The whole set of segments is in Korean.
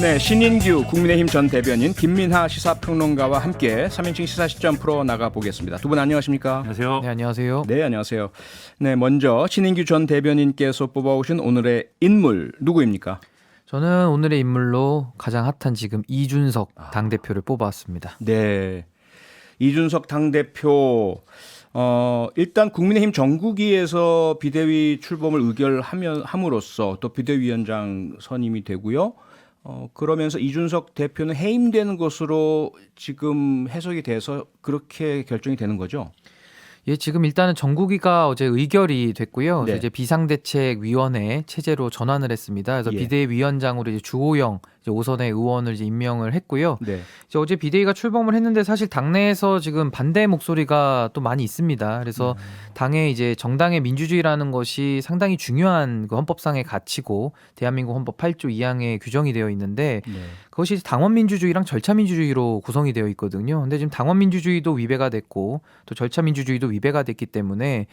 네, 신인규 국민의힘 전 대변인 김민하 시사평론가와 함께 3인칭 시사시점 풀어 나가보겠습니다. 두 분 안녕하십니까? 안녕하세요. 네, 안녕하세요. 네, 안녕하세요. 네, 먼저 신인규 전 대변인께서 뽑아오신 오늘의 인물 누구입니까? 저는 오늘의 인물로 가장 핫한 지금 이준석 당대표를 뽑아왔습니다. 네, 이준석 당대표 일단 국민의힘 정국위에서 비대위 출범을 의결함으로써 또 비대위원장 선임이 되고요. 그러면서 이준석 대표는 해임되는 것으로 지금 해석이 돼서 그렇게 결정이 되는 거죠? 예, 지금 일단은 정국위가 어제 의결이 됐고요. 그래서 네. 이제 비상대책위원회 체제로 전환을 했습니다. 그래서 예. 비대위원장으로 이제 주호영 이제 5선의 의원을 이제 임명을 했고요. 네. 이제 어제 비대위가 출범을 했는데 사실 당내에서 지금 반대 목소리가 또 많이 있습니다. 그래서 당의 이제 정당의 민주주의라는 것이 상당히 중요한 그 헌법상의 가치고 대한민국 헌법 8조 2항에 규정이 되어 있는데 네. 그것이 당원민주주의랑 절차민주주의로 구성이 되어 있거든요. 근데 지금 당원민주주의도 위배가 됐고 또 절차민주주의도 위배가 됐기 때문에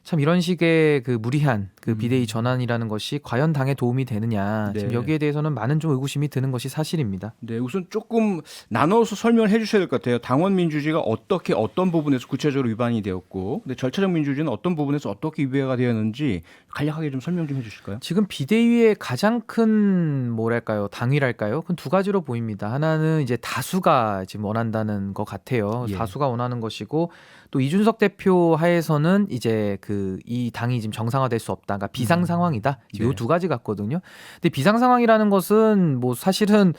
참 이런 식의 그 무리한 그 비대위 전환이라는 것이 과연 당에 도움이 되느냐 네. 지금 여기에 대해서는 많은 좀 의구심이 드는 것이 사실입니다. 네, 우선 조금 나눠서 설명을 해주셔야 될 것 같아요. 당원 민주주의가 어떻게 어떤 부분에서 구체적으로 위반이 되었고, 근데 절차적 민주주의는 어떤 부분에서 어떻게 위배가 되었는지 간략하게 좀 설명 좀 해주실까요? 지금 비대위의 가장 큰 뭐랄까요 당위랄까요? 그건 두 가지로 보입니다. 하나는 이제 다수가 지금 원한다는 것 같아요. 예. 다수가 원하는 것이고 또 이준석 대표 하에서는 이제 그 이 당이 지금 정상화될 수 없다. 그러니까 비상 상황이다. 네. 이 두 가지 같거든요. 근데 비상 상황이라는 것은 뭐 사실은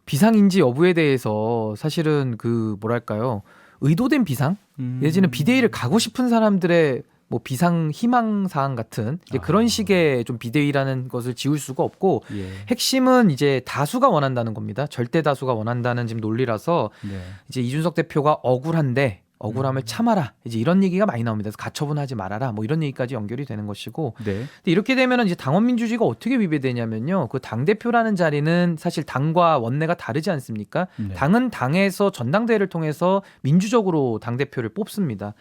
비상인지 여부에 대해서 사실은 그 뭐랄까요 의도된 비상 예전에 비대위를 가고 싶은 사람들의 뭐 비상 희망 사항 같은 이제 그런 식의 좀 비대위라는 것을 지울 수가 없고 예. 핵심은 이제 다수가 원한다는 겁니다. 절대 다수가 원한다는 지금 논리라서 네. 이제 이준석 대표가 억울한데 억울함을 참아라 이제 이런 얘기가 많이 나옵니다. 그래서 가처분하지 말아라 뭐 이런 얘기까지 연결이 되는 것이고 네. 근데 이렇게 되면은 이제 당원 민주주의가 어떻게 위배되냐면요. 그 당 대표라는 자리는 사실 당과 원내가 다르지 않습니까? 네. 당은 당에서 전당대회를 통해서 민주적으로 당 대표를 뽑습니다.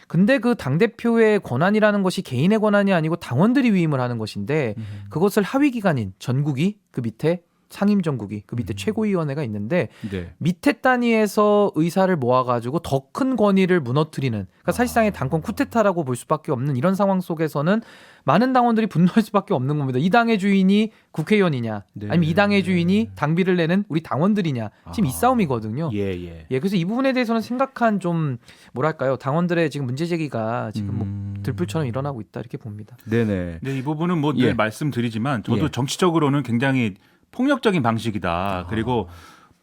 근데 그 당 대표의 권한이라는 것이 개인의 권한이 아니고 당원들이 위임을 하는 것인데 그것을 하위 기관인 전국위 그 밑에 상임정국위 그 밑에 최고위원회가 있는데 네. 밑에 단위에서 의사를 모아가지고 더 큰 권위를 무너뜨리는 그러니까 사실상의 당권 쿠데타라고 볼 수밖에 없는 이런 상황 속에서는 많은 당원들이 분노할 수밖에 없는 겁니다. 이 당의 주인이 국회의원이냐 네. 아니면 이 당의 주인이 당비를 내는 우리 당원들이냐 지금 이 싸움이거든요. 예, 예. 예, 그래서 이 부분에 대해서는 심각한 좀 뭐랄까요 당원들의 지금 문제 제기가 지금 뭐 들불처럼 일어나고 있다 이렇게 봅니다. 네네. 네, 이 부분은 뭐 늘 예. 말씀드리지만 저도 예. 정치적으로는 굉장히 폭력적인 방식이다. 그리고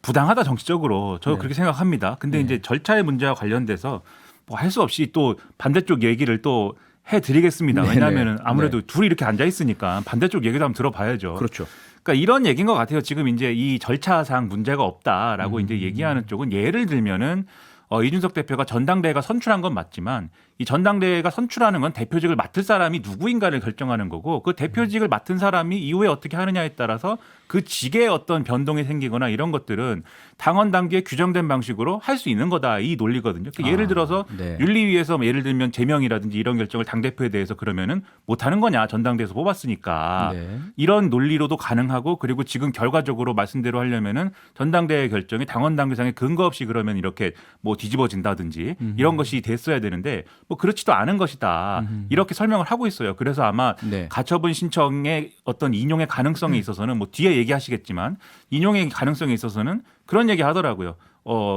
부당하다 정치적으로 저도 네. 그렇게 생각합니다. 근데 예. 이제 절차의 문제와 관련돼서 뭐 할 수 없이 또 반대쪽 얘기를 또 해드리겠습니다. 네네. 왜냐하면 아무래도 둘이 이렇게 앉아 있으니까 반대쪽 얘기도 한번 들어봐야죠. 그렇죠. 그러니까 이런 얘기인 것 같아요. 지금 이제 이 절차상 문제가 없다라고 이제 얘기하는 쪽은 예를 들면은 이준석 대표가 전당대회가 선출한 건 맞지만 이 전당대회가 선출하는 건 대표직을 맡을 사람이 누구인가를 결정하는 거고 그 대표직을 맡은 사람이 이후에 어떻게 하느냐에 따라서 그 직에 어떤 변동이 생기거나 이런 것들은 당원 당규에 규정된 방식으로 할 수 있는 거다 이 논리거든요. 그러니까 예를 들어서 네. 윤리위에서 예를 들면 제명이라든지 이런 결정을 당대표에 대해서 그러면은 못 하는 거냐 전당대회에서 뽑았으니까 네. 이런 논리로도 가능하고 그리고 지금 결과적으로 말씀대로 하려면은 전당대회 결정이 당원 당규상의 근거 없이 그러면 이렇게 뭐 뒤집어진다든지 이런 것이 됐어야 되는데 뭐 그렇지도 않은 것이다 이렇게 설명을 하고 있어요. 그래서 아마 네. 가처분 신청의 어떤 인용의 가능성에 있어서는 뭐 뒤에 얘기하시겠지만 인용의 가능성에 있어서는 그런 얘기 하더라고요.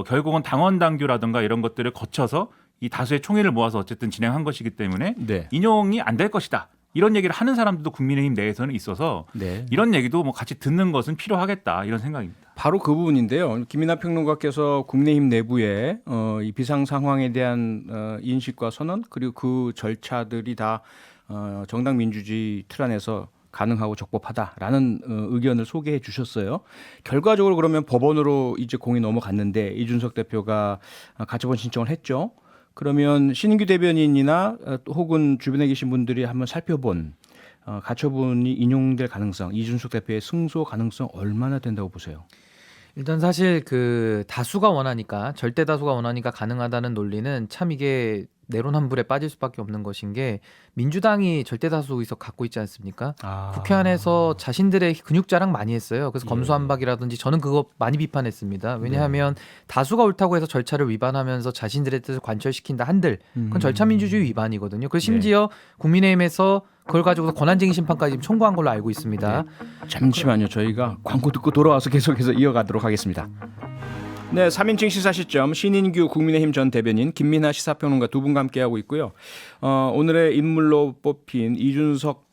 결국은 당원 당규라든가 이런 것들을 거쳐서 이 다수의 총의를 모아서 어쨌든 진행한 것이기 때문에 네. 인용이 안 될 것이다. 이런 얘기를 하는 사람들도 국민의힘 내에서는 있어서 네. 이런 얘기도 뭐 같이 듣는 것은 필요하겠다 이런 생각입니다. 바로 그 부분인데요. 김민하 평론가께서 국민의힘 내부에 이 비상 상황에 대한 인식과 선언 그리고 그 절차들이 다 정당 민주주의 틀 안에서 가능하고 적법하다라는 의견을 소개해 주셨어요. 결과적으로 그러면 법원으로 이제 공이 넘어갔는데 이준석 대표가 가처분 신청을 했죠. 그러면 신인규 대변인이나 혹은 주변에 계신 분들이 한번 살펴본 가처분이 인용될 가능성, 이준석 대표의 승소 가능성 얼마나 된다고 보세요? 일단 사실 그 다수가 원하니까 절대 다수가 원하니까 가능하다는 논리는 참 이게 내로남불에 빠질 수밖에 없는 것인 게 민주당이 절대다수 의석 갖고 있지 않습니까? 국회 안에서 자신들의 근육 자랑 많이 했어요. 그래서 검수완박이라든지 저는 그거 많이 비판했습니다. 왜냐하면 다수가 옳다고 해서 절차를 위반하면서 자신들의 뜻을 관철시킨다 한들 그건 절차민주주의 위반이거든요. 그래서 심지어 국민의힘에서 그걸 가지고서 권한쟁의 심판까지 지금 청구한 걸로 알고 있습니다. 잠시만요. 저희가 광고 듣고 돌아와서 계속해서 이어가도록 하겠습니다. 네, 3인칭 시사시점 신인규 국민의힘 전 대변인 김민하 시사평론가 두 분과 함께하고 있고요. 오늘의 인물로 뽑힌 이준석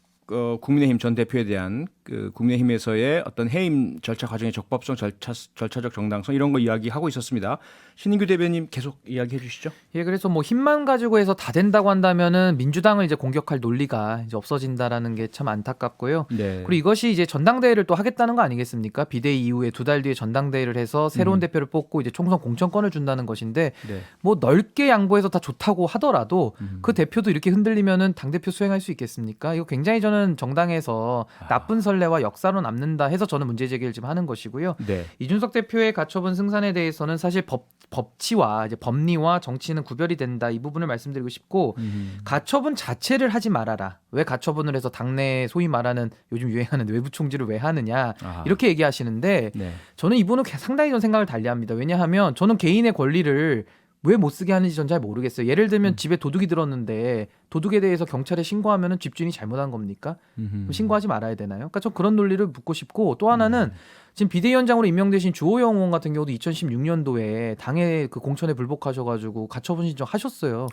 국민의힘 전 대표에 대한 그 국민의힘에서의 어떤 해임 절차 과정의 적법성, 절차적 정당성 이런 거 이야기하고 있었습니다. 신인규 대변인 계속 이야기해 주시죠. 예, 그래서 뭐 힘만 가지고 해서 다 된다고 한다면은 민주당을 이제 공격할 논리가 이제 없어진다라는 게 참 안타깝고요. 네. 그리고 이것이 이제 전당대회를 또 하겠다는 거 아니겠습니까? 비대위 이후에 2달 뒤에 전당대회를 해서 새로운 대표를 뽑고 이제 총선 공천권을 준다는 것인데 네. 뭐 넓게 양보해서 다 좋다고 하더라도 그 대표도 이렇게 흔들리면은 당 대표 수행할 수 있겠습니까? 이거 굉장히 저는 정당에서 나쁜 선례와 역사로 남는다 해서 저는 문제 제기를 지금 하는 것이고요. 네. 이준석 대표의 가처분 승산에 대해서는 사실 법치와 이제 법리와 정치는 구별이 된다 이 부분을 말씀드리고 싶고 가처분 자체를 하지 말아라. 왜 가처분을 해서 당내 소위 말하는 요즘 유행하는 외부 총질을 왜 하느냐 이렇게 얘기하시는데 네. 저는 이분은 상당히 좀 생각을 달리합니다. 왜냐하면 저는 개인의 권리를 왜 못 쓰게 하는지 전 잘 모르겠어요. 예를 들면 집에 도둑이 들었는데 도둑에 대해서 경찰에 신고하면은 집주인이 잘못한 겁니까? 그럼 신고하지 말아야 되나요? 그러니까 저 그런 논리를 묻고 싶고 또 하나는 지금 비대위원장으로 임명되신 주호영 의원 같은 경우도 2016년도에 당의 그 공천에 불복하셔가지고 가처분 신청하셨어요.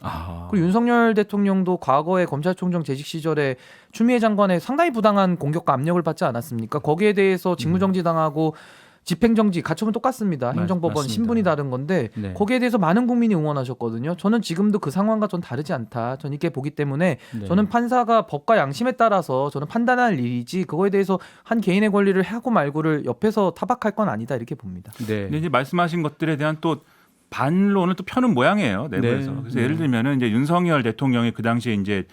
그리고 윤석열 대통령도 과거에 검찰총장 재직 시절에 추미애 장관의 상당히 부당한 공격과 압력을 받지 않았습니까? 거기에 대해서 직무정지당하고 집행정지 가처분 똑같습니다. 행정법원 맞습니다. 신분이 다른 건데 네. 거기에 대해서 많은 국민이 응원하셨거든요. 저는 지금도 그 상황과 전 다르지 않다. 저는 이렇게 보기 때문에 네. 저는 판사가 법과 양심에 따라서 저는 판단할 일이지 그거에 대해서 한 개인의 권리를 하고 말고를 옆에서 타박할 건 아니다 이렇게 봅니다. 네. 근데 이제 말씀하신 것들에 대한 또 반론을 또 펴는 모양이에요 내부에서. 네. 그래서 예를 들면은 이제 윤석열 대통령이 그 당시에 이제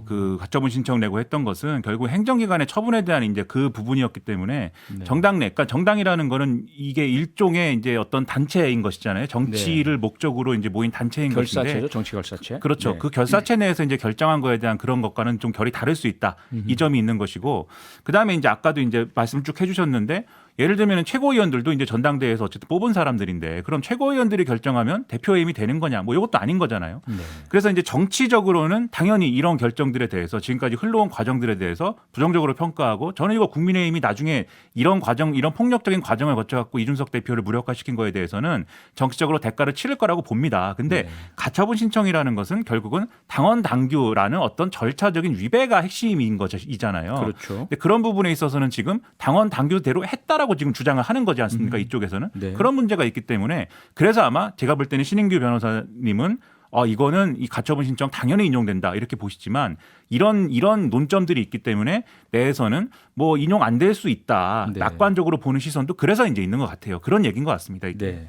그 가처분 신청 내고 했던 것은 결국 행정기관의 처분에 대한 이제 그 부분이었기 때문에 네. 정당 내, 그러니까 정당이라는 거는 이게 일종의 이제 어떤 단체인 것이잖아요. 정치를 목적으로 이제 모인 단체인 것인데. 결사체죠, 정치 결사체. 그렇죠. 네. 그 결사체 내에서 이제 결정한 거에 대한 그런 것과는 좀 결이 다를 수 있다. 이 점이 있는 것이고, 그 다음에 이제 아까도 이제 말씀 쭉 해주셨는데. 예를 들면 최고위원들도 이제 전당대회에서 어쨌든 뽑은 사람들인데 그럼 최고위원들이 결정하면 대표임이 되는 거냐 뭐 이것도 아닌 거잖아요. 네. 그래서 이제 정치적으로는 당연히 이런 결정들에 대해서 지금까지 흘러온 과정들에 대해서 부정적으로 평가하고 저는 이거 국민의힘이 나중에 이런 과정 이런 폭력적인 과정을 거쳐갖고 이준석 대표를 무력화시킨 거에 대해서는 정치적으로 대가를 치를 거라고 봅니다. 근데 가처분 신청이라는 것은 결국은 당원 당규라는 어떤 절차적인 위배가 핵심인 것이잖아요. 그렇죠. 근데 그런 부분에 있어서는 지금 당원 당규대로 했다라고 지금 주장을 하는 거지 않습니까? 이쪽에서는. 네. 그런 문제가 있기 때문에 그래서 아마 제가 볼 때는 신인규 변호사님은 이거는 이 가처분 신청 당연히 인용된다 이렇게 보시지만 이런 논점들이 있기 때문에 내에서는 뭐 인용 안 될 수 있다. 네. 낙관적으로 보는 시선도 그래서 이제 있는 것 같아요. 그런 얘기인 것 같습니다. 이게. 네.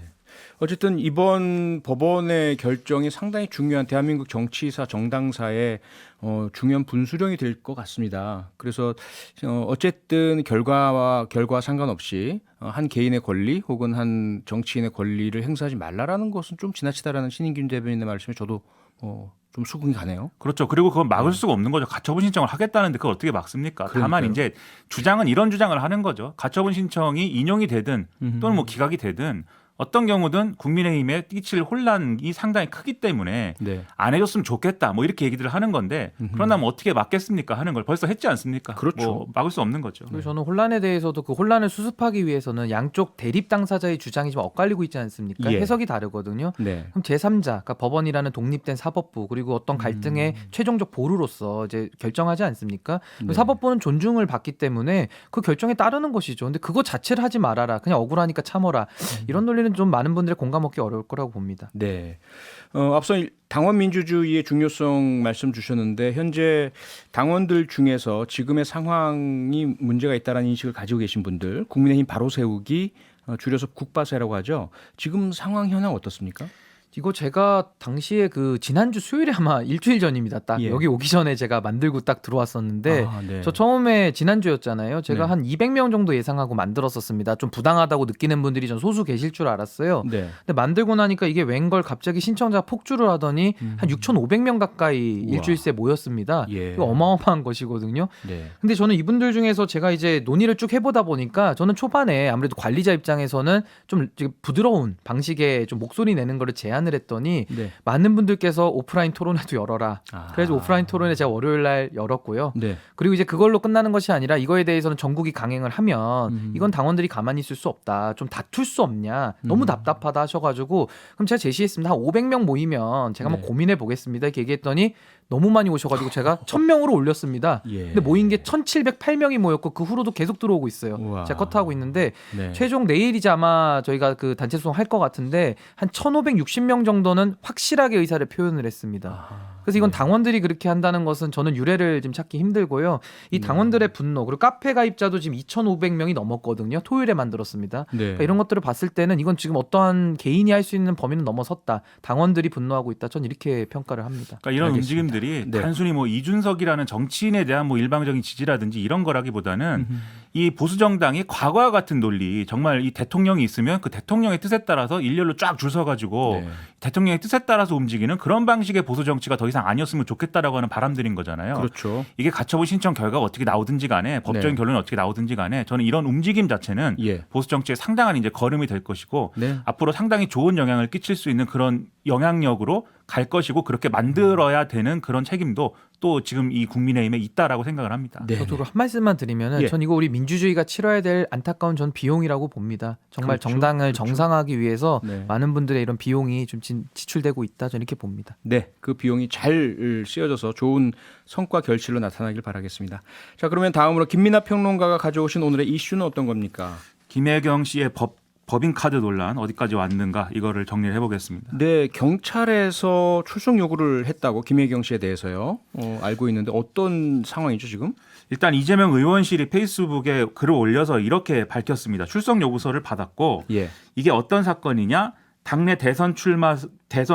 어쨌든 이번 법원의 결정이 상당히 중요한 대한민국 정치사 정당사의 중요한 분수령이 될 것 같습니다. 그래서 어쨌든 결과와 상관없이 한 개인의 권리 혹은 한 정치인의 권리를 행사하지 말라라는 것은 좀 지나치다라는 신인균 대변인의 말씀에 저도 좀 수긍이 가네요. 그렇죠. 그리고 그건 막을 수가 없는 거죠. 가처분 신청을 하겠다는데 그걸 어떻게 막습니까? 다만 그러니까요. 이제 주장은 이런 주장을 하는 거죠. 가처분 신청이 인용이 되든 또는 뭐 기각이 되든 어떤 경우든 국민의힘에 끼칠 혼란이 상당히 크기 때문에 네. 안 해줬으면 좋겠다 뭐 이렇게 얘기를 하는 건데 그러나 뭐 어떻게 막겠습니까 하는 걸 벌써 했지 않습니까? 그렇죠. 뭐 막을 수 없는 거죠. 그리고 저는 혼란에 대해서도 그 혼란을 수습하기 위해서는 양쪽 대립 당사자의 주장이 좀 엇갈리고 있지 않습니까? 예. 해석이 다르거든요. 네. 그럼 제3자, 그러니까 법원이라는 독립된 사법부 그리고 어떤 갈등의 최종적 보루로서 이제 결정하지 않습니까? 네. 사법부는 존중을 받기 때문에 그 결정에 따르는 것이죠. 근데 그거 자체를 하지 말아라. 그냥 억울하니까 참어라. 이런 논리는 좀 많은 분들의 공감하기 어려울 거라고 봅니다. 네. 앞서 당원 민주주의의 중요성 말씀 주셨는데 현재 당원들 중에서 지금의 상황이 문제가 있다는 인식을 가지고 계신 분들, 국민의힘 바로 세우기 줄여서 국바세라고 하죠. 지금 상황 현황 어떻습니까? 이거 제가 당시에 그 지난주 수요일에 아마 일주일 전입니다. 딱 예. 여기 오기 전에 제가 만들고 딱 들어왔었는데 아, 네. 저 처음에 지난주였잖아요. 제가 네. 한 200명 정도 예상하고 만들었었습니다. 좀 부당하다고 느끼는 분들이 전 소수 계실 줄 알았어요. 네. 근데 만들고 나니까 이게 웬걸 갑자기 신청자가 폭주를 하더니 한 6,500명 가까이 우와. 일주일 새 모였습니다. 예. 이거 어마어마한 것이거든요. 네. 근데 저는 이분들 중에서 제가 이제 논의를 쭉 해보다 보니까 저는 초반에 아무래도 관리자 입장에서는 좀 이제 부드러운 방식의 좀 목소리 내는 거를 제안을 했더니 네. 많은 분들께서 오프라인 토론회도 열어라. 아. 그래서 오프라인 토론회 제가 월요일 날 열었고요. 네. 그리고 이제 그걸로 끝나는 것이 아니라 이거에 대해서는 전국이 강행을 하면 이건 당원들이 가만히 있을 수 없다. 좀 다툴 수 없냐. 너무 답답하다 하셔가지고 그럼 제가 제시했습니다. 한 500명 모이면 제가 한번 네. 고민해 보겠습니다. 이렇게 얘기했더니 너무 많이 오셔가지고 제가 1,000명으로 올렸습니다. 예. 근데 모인 게 1,708명이 모였고 그 후로도 계속 들어오고 있어요. 우와. 제가 컷하고 있는데 네. 최종 내일 이제 아마 저희가 그 단체 소송할 것 같은데 한 1,560명 정도는 확실하게 의사를 표현을 했습니다. 아, 그래서 이건 네. 당원들이 그렇게 한다는 것은 저는 유례를 좀 찾기 힘들고요. 이 당원들의 분노 그리고 카페 가입자도 지금 2,500명이 넘었거든요. 토요일에 만들었습니다. 네. 그러니까 이런 것들을 봤을 때는 이건 지금 어떠한 개인이 할 수 있는 범위는 넘어섰다. 당원들이 분노하고 있다. 전 이렇게 평가를 합니다. 그러니까 이런 알겠습니다. 움직임들이 네. 단순히 뭐 이준석이라는 정치인에 대한 뭐 일방적인 지지라든지 이런 거라기보다는 이 보수 정당이 과거와 같은 논리, 정말 이 대통령이 있으면 그 대통령의 뜻에 따라서 일렬로 쫙 줄 서가지고 네. 대통령의 뜻에 따라서 움직이는 그런 방식의 보수 정치가 더 이상 아니었으면 좋겠다라고 하는 바람들인 거잖아요. 그렇죠. 이게 가처분 신청 결과가 어떻게 나오든지 간에 법적인 네. 결론이 어떻게 나오든지 간에 저는 이런 움직임 자체는 예. 보수 정치의 상당한 이제 걸음이 될 것이고 네. 앞으로 상당히 좋은 영향을 끼칠 수 있는 그런 영향력으로 갈 것이고 그렇게 만들어야 되는 그런 책임도 또 지금 이 국민의힘에 있다라고 생각을 합니다. 네. 저도 한 말씀만 드리면은 예. 전 이거 우리 민주주의가 치러야 될 안타까운 전 비용이라고 봅니다. 정말 그렇죠. 정당을 그렇죠. 정상화하기 위해서 네. 많은 분들의 이런 비용이 좀 지출되고 있다. 저는 이렇게 봅니다. 네, 그 비용이 잘 쓰여져서 좋은 성과 결실로 나타나길 바라겠습니다. 자, 그러면 다음으로 김민하 평론가가 가져오신 오늘의 이슈는 어떤 겁니까? 김혜경 씨의 법인카드 논란 어디까지 왔는가 이거를 정리를 해보겠습니다. 네, 경찰에서 출석 요구를 했다고 김혜경 씨에 대해서요. 알고 있는데 어떤 상황이죠 지금? 일단 이재명 의원실이 페이스북에 글을 올려서 이렇게 밝혔습니다. 출석 요구서를 받았고 예. 이게 어떤 사건이냐? 당내 대선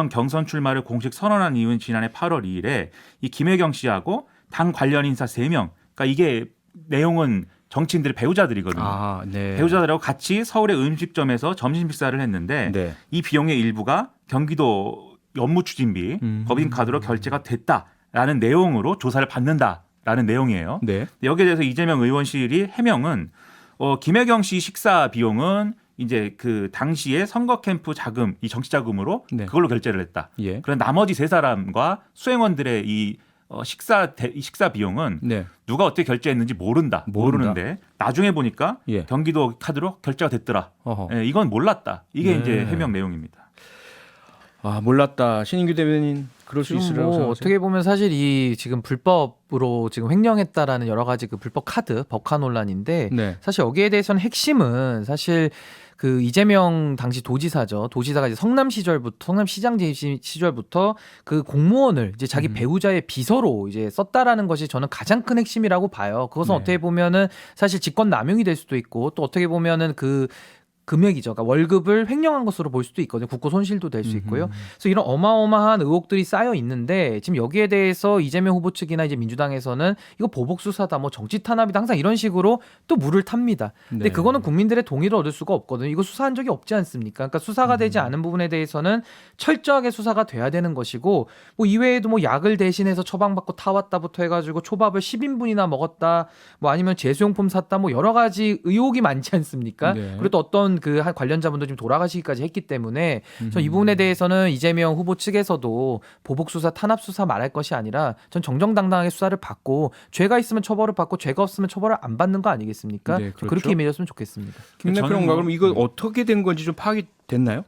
경선 출마를 공식 선언한 이유는 지난해 8월 2일에 이 김혜경 씨하고 당 관련 인사 3명. 그러니까 이게 내용은 정치인들의 배우자들이거든요. 아, 네. 배우자들하고 같이 서울의 음식점에서 점심 식사를 했는데 네. 이 비용의 일부가 경기도 업무추진비 법인카드로 결제가 됐다라는 내용으로 조사를 받는다라는 내용이에요. 네. 여기에 대해서 이재명 의원실이 해명은 김혜경 씨 식사 비용은 이제 그 당시에 선거 캠프 자금, 이 정치 자금으로 네. 그걸로 결제를 했다. 예. 그런 나머지 3사람과 수행원들의 이 식사 비용은 네. 누가 어떻게 결제했는지 모르는데 나중에 보니까 예. 경기도 카드로 결제가 됐더라. 어허. 예, 이건 몰랐다. 이게 네. 이제 해명 내용입니다. 아, 몰랐다. 신인규 대변인 그럴 수 지금 있으라고 뭐 생각하세요? 어떻게 보면 사실 이 지금 불법으로 지금 횡령했다라는 여러 가지 그 불법 카드 법카 논란인데 네. 사실 여기에 대해서는 핵심은 사실 그 이재명 당시 도지사죠. 도지사가 이제 성남시장 시절부터 그 공무원을 이제 자기 배우자의 비서로 이제 썼다라는 것이 저는 가장 큰 핵심이라고 봐요. 그것은 네. 어떻게 보면은 사실 직권 남용이 될 수도 있고 또 어떻게 보면은 그 금액이죠. 그러니까 월급을 횡령한 것으로 볼 수도 있거든요. 국고 손실도 될 수 있고요. 그래서 이런 어마어마한 의혹들이 쌓여 있는데 지금 여기에 대해서 이재명 후보 측이나 이제 민주당에서는 이거 보복 수사다, 뭐 정치 탄압이다, 항상 이런 식으로 또 물을 탑니다. 근데 네. 그거는 국민들의 동의를 얻을 수가 없거든요. 이거 수사한 적이 없지 않습니까? 그러니까 수사가 되지 않은 부분에 대해서는 철저하게 수사가 돼야 되는 것이고 뭐 이외에도 뭐 약을 대신해서 처방받고 타왔다부터 해가지고 초밥을 10인분이나 먹었다, 뭐 아니면 제수용품 샀다, 뭐 여러 가지 의혹이 많지 않습니까? 네. 그리고 또 어떤 그 한 관련자분도 지금 돌아가시기까지 했기 때문에 전 이 부분에 대해서는 이재명 후보 측에서도 보복 수사, 탄압 수사 말할 것이 아니라 전 정정당당하게 수사를 받고 죄가 있으면 처벌을 받고 죄가 없으면 처벌을 안 받는 거 아니겠습니까? 네, 그렇죠. 그렇게 임해졌으면 좋겠습니다. 김민하 저는 평론가 뭐- 그럼 이거 어떻게 된 건지 좀 파악이 됐나요?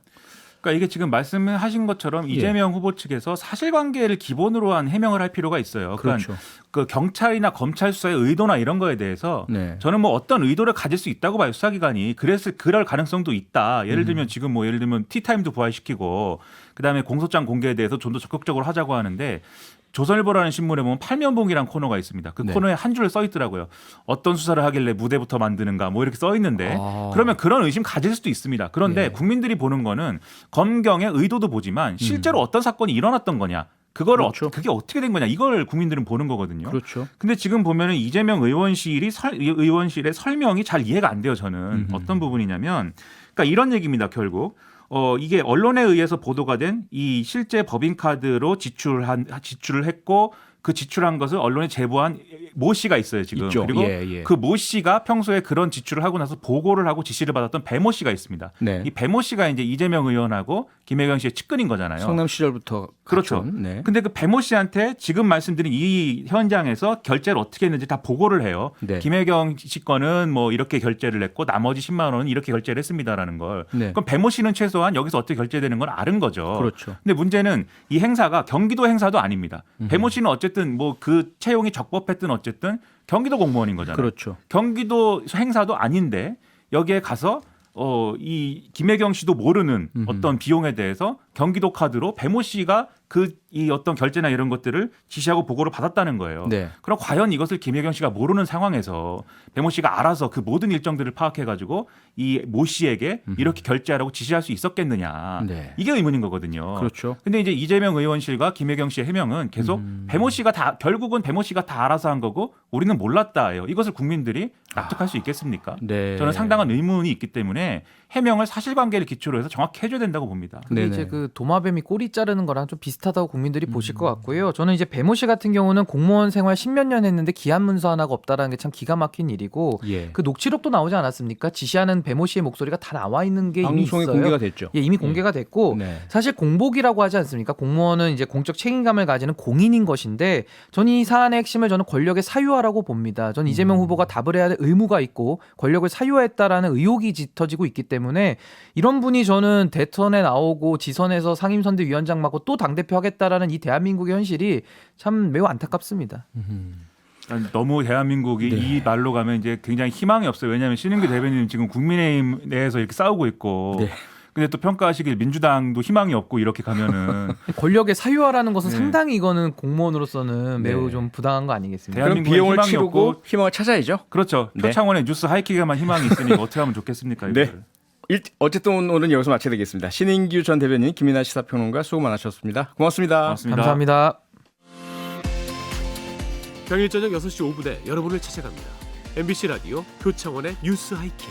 그러니까 이게 지금 말씀하신 것처럼 예. 이재명 후보 측에서 사실관계를 기본으로 한 해명을 할 필요가 있어요. 그러니까 그렇죠. 그 경찰이나 검찰 수사의 의도나 이런 거에 대해서 네. 저는 뭐 어떤 의도를 가질 수 있다고 봐요. 수사기관이. 그럴 가능성도 있다. 예를 들면 지금 뭐 예를 들면 티타임도 부활시키고 그다음에 공소장 공개에 대해서 좀 더 적극적으로 하자고 하는데 조선일보라는 신문에 보면 팔면봉이란 코너가 있습니다. 그 네. 코너에 한 줄 써 있더라고요. 어떤 수사를 하길래 무대부터 만드는가 뭐 이렇게 써 있는데 아. 그러면 그런 의심 가질 수도 있습니다. 그런데 예. 국민들이 보는 거는 검경의 의도도 보지만 실제로 어떤 사건이 일어났던 거냐. 그거를 그렇죠. 그게 어떻게 된 거냐. 이걸 국민들은 보는 거거든요. 그렇죠. 근데 지금 보면은 이재명 의원실의 설명이 잘 이해가 안 돼요. 저는 어떤 부분이냐면, 그러니까 이런 얘기입니다. 결국 이게 언론에 의해서 보도가 된 이 실제 법인카드로 지출을 했고 그 지출한 것을 언론에 제보한 모 씨가 있어요. 지금 있죠. 그리고 예. 그 모 씨가 평소에 그런 지출을 하고 나서 보고를 하고 지시를 받았던 배모 씨가 있습니다. 네. 이 배모 씨가 이제 이재명 의원하고 김혜경 씨의 측근인 거잖아요. 성남 시절부터 그렇죠. 갖춘, 네. 근데 그 배모 씨한테 지금 말씀드린 이 현장에서 결제를 어떻게 했는지 다 보고를 해요. 네. 김혜경 씨 거는 뭐 이렇게 결제를 했고 나머지 10만 원은 이렇게 결제를 했습니다라는 걸. 네. 그럼 배모 씨는 최소한 여기서 어떻게 결제되는 걸 아는 거죠. 그렇죠. 근데 문제는 이 행사가 경기도 행사도 아닙니다. 배모 씨는 어쨌든 뭐 그 채용이 적법했든 어쨌든 경기도 공무원인 거잖아요. 그렇죠. 경기도 행사도 아닌데 여기에 가서 이 김혜경 씨도 모르는 어떤 비용에 대해서 경기도 카드로 배모 씨가 이 어떤 결제나 이런 것들을 지시하고 보고를 받았다는 거예요. 네. 그럼 과연 이것을 김혜경 씨가 모르는 상황에서 배모 씨가 알아서 그 모든 일정들을 파악해가지고 이 모 씨에게 이렇게 결제하라고 지시할 수 있었겠느냐. 네. 이게 의문인 거거든요. 그렇죠. 근데 이제 이재명 의원실과 김혜경 씨의 해명은 계속 배모 씨가 결국은 배모 씨가 다 알아서 한 거고 우리는 몰랐다예요. 이것을 국민들이 납득할 수 있겠습니까? 네. 저는 상당한 의문이 있기 때문에 해명을 사실관계를 기초로 해서 정확히 해줘야 된다고 봅니다. 근데 네네. 이제 그 도마뱀이 꼬리 자르는 거랑 좀 비슷하다고 국민들이 보실 것 같고요. 저는 이제 배모 씨 같은 경우는 공무원 생활 10몇 년 했는데 기한 문서 하나가 없다라는 게 참 기가 막힌 일이고 예. 그 녹취록도 나오지 않았습니까? 지시하는 배모 씨의 목소리가 다 나와 있는 게 이미 방송에 있어요. 공개가 됐죠. 예, 이미 공개가 됐고 네. 사실 공복이라고 하지 않습니까? 공무원은 이제 공적 책임감을 가지는 공인인 것인데 저는 이 사안의 핵심을 저는 권력의 사유화라고 봅니다. 저는 이재명 후보가 답을 해야 할 의무가 있고 권력을 사유화했다라는 의혹이 짙어지고 있기 때문에 이런 분이 저는 대선에 나오고 지선에서 상임선대위원장 맡고 또 당대표 하겠다라는 이 대한민국의 현실이 참 매우 안타깝습니다. 너무 대한민국이 네. 이 말로 가면 이제 굉장히 희망이 없어요. 왜냐하면 신인규 대변인 지금 국민의힘 내에서 이렇게 싸우고 있고 네. 근데 또 평가하시길 민주당도 희망이 없고 이렇게 가면은 권력의 사유화라는 것은 네. 상당히 이거는 공무원으로서는 매우 네. 좀 부당한 거 아니겠습니까? 그럼 대한민국에 비용을 희망이 치르고 없고 희망을 찾아야죠. 그렇죠. 네. 표창원의 뉴스 하이킥에만 희망이 있으니 어떻게 하면 좋겠습니까? 네. 이거를. 어쨌든 오늘은 여기서 마쳐야 되겠습니다. 신인규 전 대변인, 김민아 시사평론가 수고 많으셨습니다. 고맙습니다. 고맙습니다. 감사합니다. 평일 저녁 6시 5분에 여러분을 찾아갑니다. MBC 라디오 표창원의 뉴스 하이킥.